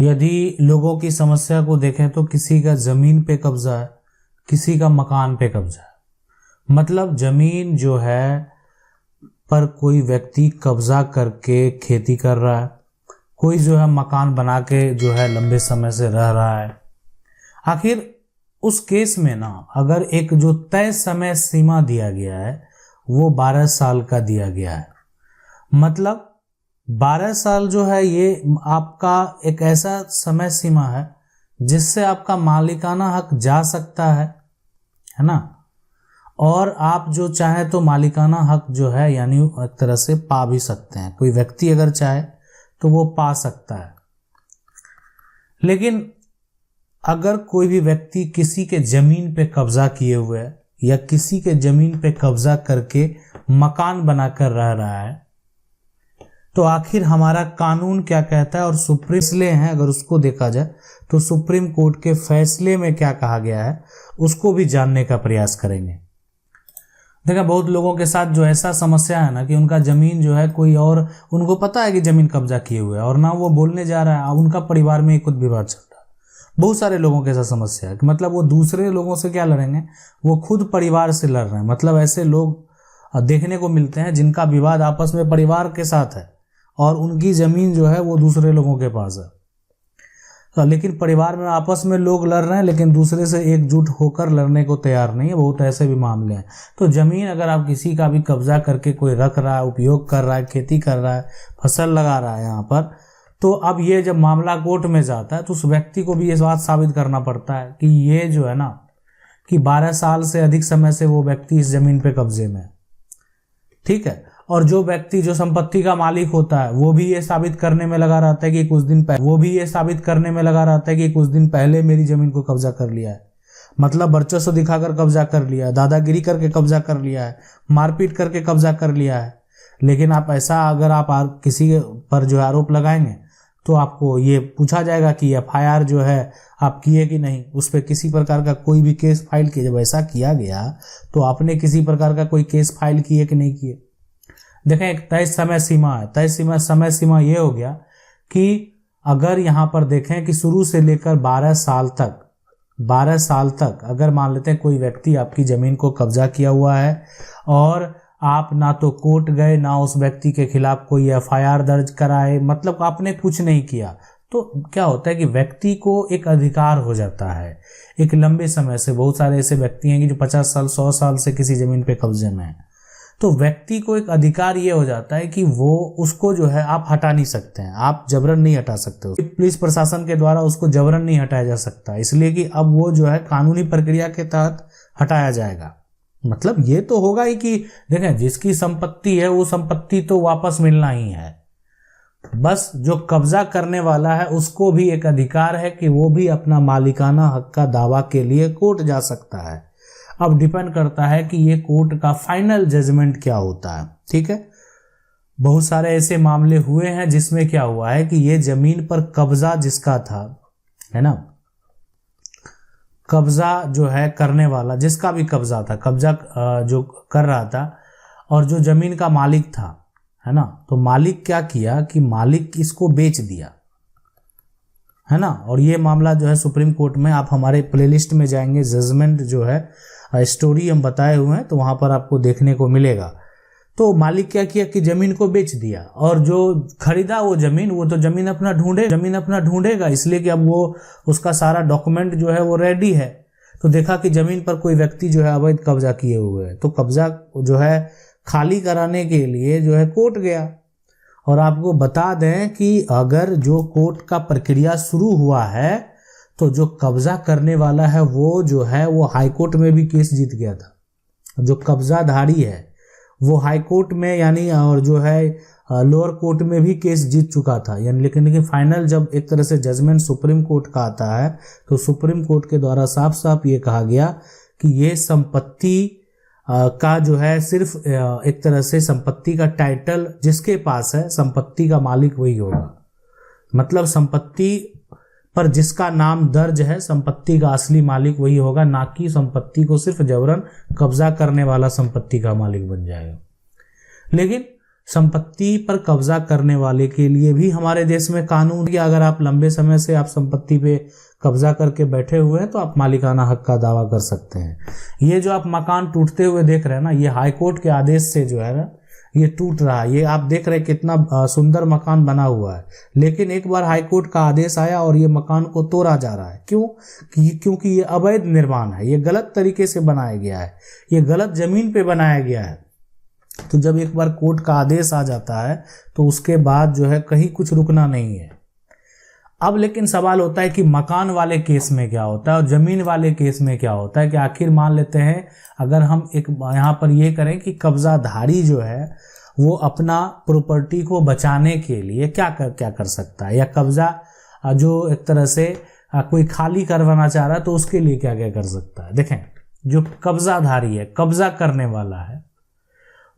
यदि लोगों की समस्या को देखें तो किसी का जमीन पे कब्जा है, किसी का मकान पे कब्जा है। मतलब जमीन जो है पर कोई व्यक्ति कब्जा करके खेती कर रहा है, कोई जो है मकान बना के जो है लंबे समय से रह रहा है। आखिर उस केस में ना अगर एक जो तय समय सीमा दिया गया है वो 12 साल का दिया गया है। मतलब 12 साल जो है ये आपका एक ऐसा समय सीमा है जिससे आपका मालिकाना हक जा सकता है ना, और आप जो चाहे तो मालिकाना हक जो है यानी एक तरह से पा भी सकते हैं। कोई व्यक्ति अगर चाहे तो वो पा सकता है। लेकिन अगर कोई भी व्यक्ति किसी के जमीन पे कब्जा किए हुए है या किसी के जमीन पे कब्जा करके मकान बनाकर रह रहा है तो आखिर हमारा कानून क्या कहता है और सुप्रीम फैसले हैं, अगर उसको देखा जाए तो सुप्रीम कोर्ट के फैसले में क्या कहा गया है उसको भी जानने का प्रयास करेंगे। देखा बहुत लोगों के साथ जो ऐसा समस्या है ना कि उनका जमीन जो है कोई और, उनको पता है कि जमीन कब्जा किए हुए है और ना वो बोलने जा रहा है, उनका परिवार में खुद विवाद चल रहा है। बहुत सारे लोगों के साथ समस्या है कि मतलब वो दूसरे लोगों से क्या लड़ेंगे, वो खुद परिवार से लड़ रहे हैं। मतलब ऐसे लोग देखने को मिलते हैं जिनका विवाद आपस में परिवार के साथ है और उनकी जमीन जो है वो दूसरे लोगों के पास है। लेकिन परिवार में आपस में लोग लड़ रहे हैं लेकिन दूसरे से एकजुट होकर लड़ने को तैयार नहीं है। बहुत ऐसे भी मामले हैं। तो जमीन अगर आप किसी का भी कब्जा करके कोई रख रहा है, उपयोग कर रहा है, खेती कर रहा है, फसल लगा रहा है यहाँ पर, तो अब ये जब मामला कोर्ट में जाता है तो उस व्यक्ति को भी ये बात साबित करना पड़ता है कि ये जो है ना कि 12 साल से अधिक समय से वो व्यक्ति इस जमीन पे कब्जे में है। ठीक है। और जो व्यक्ति जो संपत्ति का मालिक होता है वो भी ये साबित करने में लगा रहता है कि कुछ दिन पहले मेरी जमीन को कब्जा कर लिया है। मतलब वर्चस्व दिखाकर कब्जा कर लिया है, दादागिरी करके कब्जा कर लिया है, मारपीट करके कब्जा कर लिया है। लेकिन आप ऐसा अगर आप किसी पर जो आरोप लगाएंगे तो आपको ये पूछा जाएगा कि FIR जो है आप किए कि नहीं, उस पर किसी प्रकार का कोई भी केस फाइल किए। जब ऐसा किया गया तो आपने किसी प्रकार का कोई केस फाइल किए कि नहीं किए। देखें एक तय समय सीमा है। समय सीमा ये हो गया कि अगर यहाँ पर देखें कि शुरू से लेकर 12 साल तक अगर मान लेते हैं कोई व्यक्ति आपकी जमीन को कब्जा किया हुआ है और आप ना तो कोर्ट गए ना उस व्यक्ति के खिलाफ कोई FIR दर्ज कराए, मतलब आपने कुछ नहीं किया, तो क्या होता है कि व्यक्ति को एक अधिकार हो जाता है। एक लंबे समय से बहुत सारे ऐसे व्यक्ति हैं कि जो 50 साल 100 साल से किसी जमीन पे कब्जे में है, तो व्यक्ति को एक अधिकार ये हो जाता है कि वो उसको जो है आप हटा नहीं सकते हैं, आप जबरन नहीं हटा सकते। पुलिस प्रशासन के द्वारा उसको जबरन नहीं हटाया जा सकता, इसलिए कि अब वो जो है कानूनी प्रक्रिया के तहत हटाया जाएगा। मतलब ये तो होगा ही कि देखें जिसकी संपत्ति है वो संपत्ति तो वापस मिलना ही है। बस जो कब्जा करने वाला है उसको भी एक अधिकार है कि वो भी अपना मालिकाना हक का दावा के लिए कोर्ट जा सकता है। अब डिपेंड करता है कि ये कोर्ट का फाइनल जजमेंट क्या होता है। ठीक है। बहुत सारे ऐसे मामले हुए हैं जिसमें क्या हुआ है कि ये जमीन पर कब्जा जिसका था, है ना, कब्जा जो है करने वाला जिसका भी कब्जा था, कब्जा जो कर रहा था और जो जमीन का मालिक था, है ना, तो मालिक क्या किया कि मालिक इसको बेच दिया, है ना। और ये मामला जो है सुप्रीम कोर्ट में, आप हमारे प्लेलिस्ट में जाएंगे, जजमेंट जो है स्टोरी हम बताए हुए हैं तो वहां पर आपको देखने को मिलेगा। तो मालिक क्या किया कि जमीन को बेच दिया और जो खरीदा वो तो जमीन अपना ढूंढेगा, इसलिए कि अब वो उसका सारा डॉक्यूमेंट जो है वो रेडी है। तो देखा कि जमीन पर कोई व्यक्ति जो है अवैध कब्जा किए हुए है, तो कब्जा जो है खाली कराने के लिए जो है कोर्ट गया। और आपको बता दें कि अगर जो कोर्ट का प्रक्रिया शुरू हुआ है तो जो कब्जा करने वाला है वो जो है वो हाई कोर्ट में भी केस जीत गया था। जो कब्जाधारी है वो हाई कोर्ट में यानी और जो है लोअर कोर्ट में भी केस जीत चुका था यानी, लेकिन फाइनल जब एक तरह से जजमेंट सुप्रीम कोर्ट का आता है तो सुप्रीम कोर्ट के द्वारा साफ साफ ये कहा गया कि ये संपत्ति का जो है सिर्फ एक तरह से संपत्ति का टाइटल जिसके पास है, संपत्ति का मालिक वही होगा। मतलब संपत्ति पर जिसका नाम दर्ज है संपत्ति का असली मालिक वही होगा, ना कि संपत्ति को सिर्फ जबरन कब्जा करने वाला संपत्ति का मालिक बन जाएगा। लेकिन संपत्ति पर कब्जा करने वाले के लिए भी हमारे देश में कानून कि अगर आप लंबे समय से आप संपत्ति पे कब्जा करके बैठे हुए हैं तो आप मालिकाना हक का दावा कर सकते हैं। ये जो आप मकान टूटते हुए देख रहे हैं ना, ये हाईकोर्ट के आदेश से जो है ना ये टूट रहा है। ये आप देख रहे हैं कितना सुंदर मकान बना हुआ है, लेकिन एक बार हाईकोर्ट का आदेश आया और ये मकान को तोड़ा जा रहा है। क्यों? क्योंकि ये अवैध निर्माण है, ये गलत तरीके से बनाया गया है, ये गलत जमीन पे बनाया गया है। तो जब एक बार कोर्ट का आदेश आ जाता है तो उसके बाद जो है कहीं कुछ रुकना नहीं है। अब लेकिन सवाल होता है कि मकान वाले केस में क्या होता है और जमीन वाले केस में क्या होता है कि आखिर मान लेते हैं अगर हम एक यहाँ पर ये करें कि कब्जाधारी जो है वो अपना प्रॉपर्टी को बचाने के लिए क्या कर सकता है, या कब्जा जो एक तरह से कोई खाली करवाना चाह रहा है तो उसके लिए क्या क्या कर सकता है। देखें, जो कब्जाधारी है, कब्जा करने वाला है,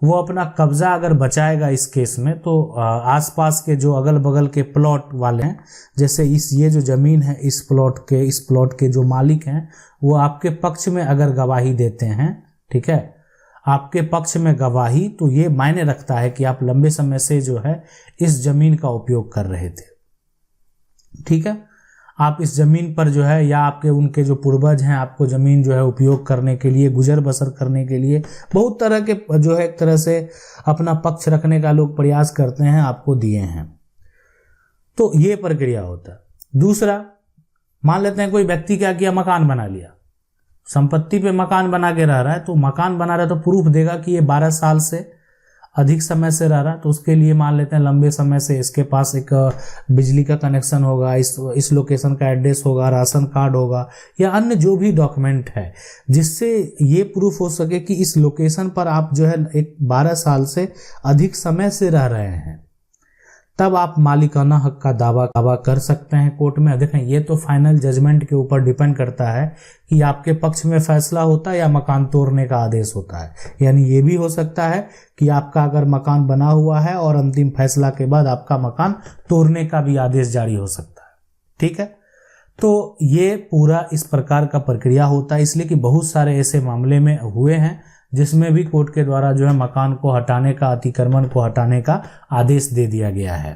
वो अपना कब्जा अगर बचाएगा इस केस में तो आसपास के जो अगल बगल के प्लॉट वाले हैं, जैसे ये जो जमीन है इस प्लॉट के जो मालिक हैं वो आपके पक्ष में अगर गवाही देते हैं, ठीक है, आपके पक्ष में गवाही, तो ये मायने रखता है कि आप लंबे समय से जो है इस जमीन का उपयोग कर रहे थे। ठीक है, आप इस जमीन पर जो है या आपके उनके जो पूर्वज हैं आपको जमीन जो है उपयोग करने के लिए, गुजर बसर करने के लिए बहुत तरह के जो है एक तरह से अपना पक्ष रखने का लोग प्रयास करते हैं, आपको दिए हैं। तो ये प्रक्रिया होता है। दूसरा, मान लेते हैं कोई व्यक्ति क्या किया, मकान बना लिया, संपत्ति पे मकान बना के रह रहा है, तो मकान बना रहा है तो प्रूफ देगा कि ये 12 साल से अधिक समय से रह रहा है, तो उसके लिए मान लेते हैं लंबे समय से इसके पास एक बिजली का कनेक्शन होगा, इस लोकेशन का एड्रेस होगा, राशन कार्ड होगा या अन्य जो भी डॉक्यूमेंट है जिससे ये प्रूफ हो सके कि इस लोकेशन पर आप जो है एक 12 साल से अधिक समय से रह रहे हैं, तब आप मालिकाना हक का दावा कर सकते हैं कोर्ट में। देखें, ये तो फाइनल जजमेंट के ऊपर डिपेंड करता है कि आपके पक्ष में फैसला होता है या मकान तोड़ने का आदेश होता है। यानी ये भी हो सकता है कि आपका अगर मकान बना हुआ है और अंतिम फैसला के बाद आपका मकान तोड़ने का भी आदेश जारी हो सकता है। ठीक है, तो ये पूरा इस प्रकार का प्रक्रिया होता है, इसलिए कि बहुत सारे ऐसे मामले में हुए हैं जिसमें भी कोर्ट के द्वारा जो है मकान को हटाने का, अतिक्रमण को हटाने का आदेश दे दिया गया है।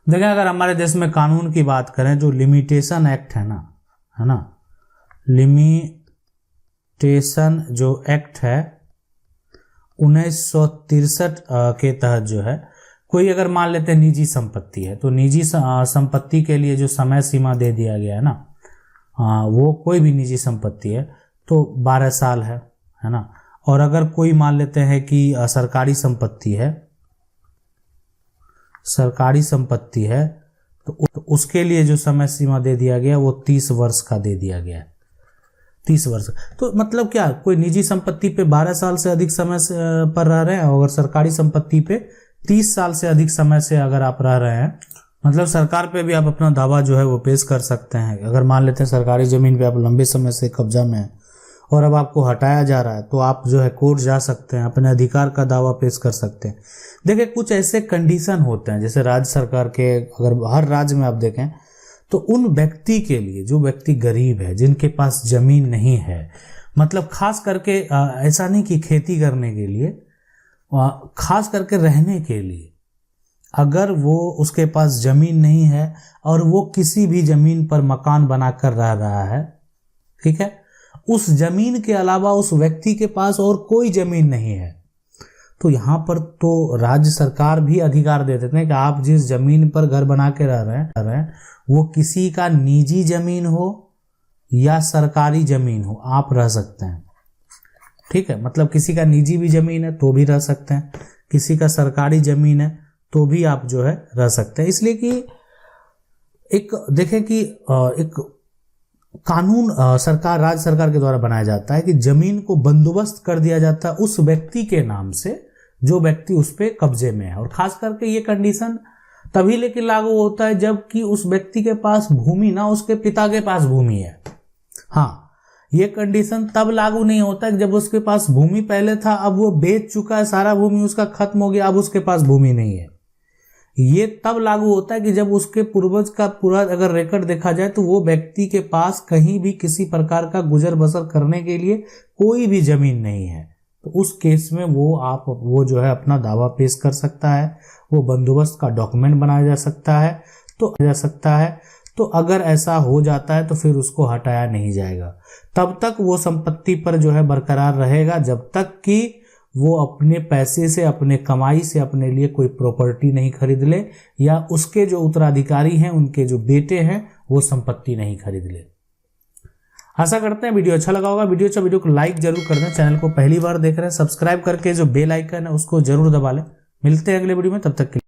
देखें, अगर हमारे देश में कानून की बात करें, जो लिमिटेशन एक्ट है ना, लिमिटेशन जो एक्ट है 1963 के तहत जो है कोई अगर मान लेते हैं निजी संपत्ति है, तो निजी संपत्ति के लिए जो समय सीमा दे दिया गया है ना, वो कोई भी निजी संपत्ति है तो 12 साल है ना। और अगर कोई मान लेते हैं कि सरकारी संपत्ति है तो उसके लिए जो समय सीमा दे दिया गया वो 30 वर्ष का दे दिया गया है, 30 वर्ष। तो मतलब क्या, कोई निजी संपत्ति पे 12 साल से अधिक समय से पर रह रहे हैं, और सरकारी संपत्ति पे 30 साल से अधिक समय से अगर आप रह रहे हैं, मतलब सरकार पे भी आप अपना दावा जो है वो पेश कर सकते हैं। अगर मान लेते हैं सरकारी जमीन पे आप लंबे समय से कब्जा में हैं और अब आपको हटाया जा रहा है, तो आप जो है कोर्ट जा सकते हैं, अपने अधिकार का दावा पेश कर सकते हैं। देखिए, कुछ ऐसे कंडीशन होते हैं जैसे राज्य सरकार के, अगर हर राज्य में आप देखें तो उन व्यक्ति के लिए, जो व्यक्ति गरीब है, जिनके पास जमीन नहीं है, मतलब खास करके ऐसा नहीं कि खेती करने के लिए, खास करके रहने के लिए, अगर वो उसके पास जमीन नहीं है और वो किसी भी जमीन पर मकान बनाकर रह रहा है, ठीक है, उस जमीन के अलावा उस व्यक्ति के पास और कोई जमीन नहीं है, तो यहाँ पर तो राज्य सरकार भी अधिकार दे देते हैं कि आप जिस जमीन पर घर बना के रह रहे हैं वो किसी का निजी जमीन हो या सरकारी जमीन हो, आप रह सकते हैं। ठीक है, मतलब किसी का निजी भी जमीन है तो भी रह सकते हैं, किसी का सरकारी जमीन है तो भी आप जो है रह सकते हैं। इसलिए कि एक देखें कि एक कानून राज्य सरकार के द्वारा बनाया जाता है कि जमीन को बंदोबस्त कर दिया जाता है उस व्यक्ति के नाम से जो व्यक्ति उस पे कब्जे में है। और खास करके ये कंडीशन तभी लेकिन लागू होता है जबकि उस व्यक्ति के पास भूमि ना, उसके पिता के पास भूमि है। हाँ, ये कंडीशन तब लागू नहीं होता है जब उसके पास भूमि पहले था, अब वो बेच चुका है, सारा भूमि उसका खत्म हो गया, अब उसके पास भूमि नहीं है। ये तब लागू होता है कि जब उसके पूर्वज का पूरा अगर रिकॉर्ड देखा जाए तो वो व्यक्ति के पास कहीं भी किसी प्रकार का गुजर बसर करने के लिए कोई भी जमीन नहीं है। तो उस केस में वो जो है अपना दावा पेश कर सकता है, वो बंदोबस्त का डॉक्यूमेंट बनाया जा सकता है। तो अगर ऐसा हो जाता है तो फिर उसको हटाया नहीं जाएगा, तब तक वो संपत्ति पर जो है बरकरार रहेगा, जब तक कि वो अपने पैसे से, अपने कमाई से अपने लिए कोई प्रॉपर्टी नहीं खरीद ले, या उसके जो उत्तराधिकारी हैं, उनके जो बेटे हैं, वो संपत्ति नहीं खरीद ले। आशा करते हैं वीडियो अच्छा लगा होगा। वीडियो को लाइक जरूर कर दें। चैनल को पहली बार देख रहे हैं, सब्सक्राइब करके जो बेल आइकन है उसको जरूर दबा लें। मिलते हैं अगले वीडियो में, तब तक के लिए।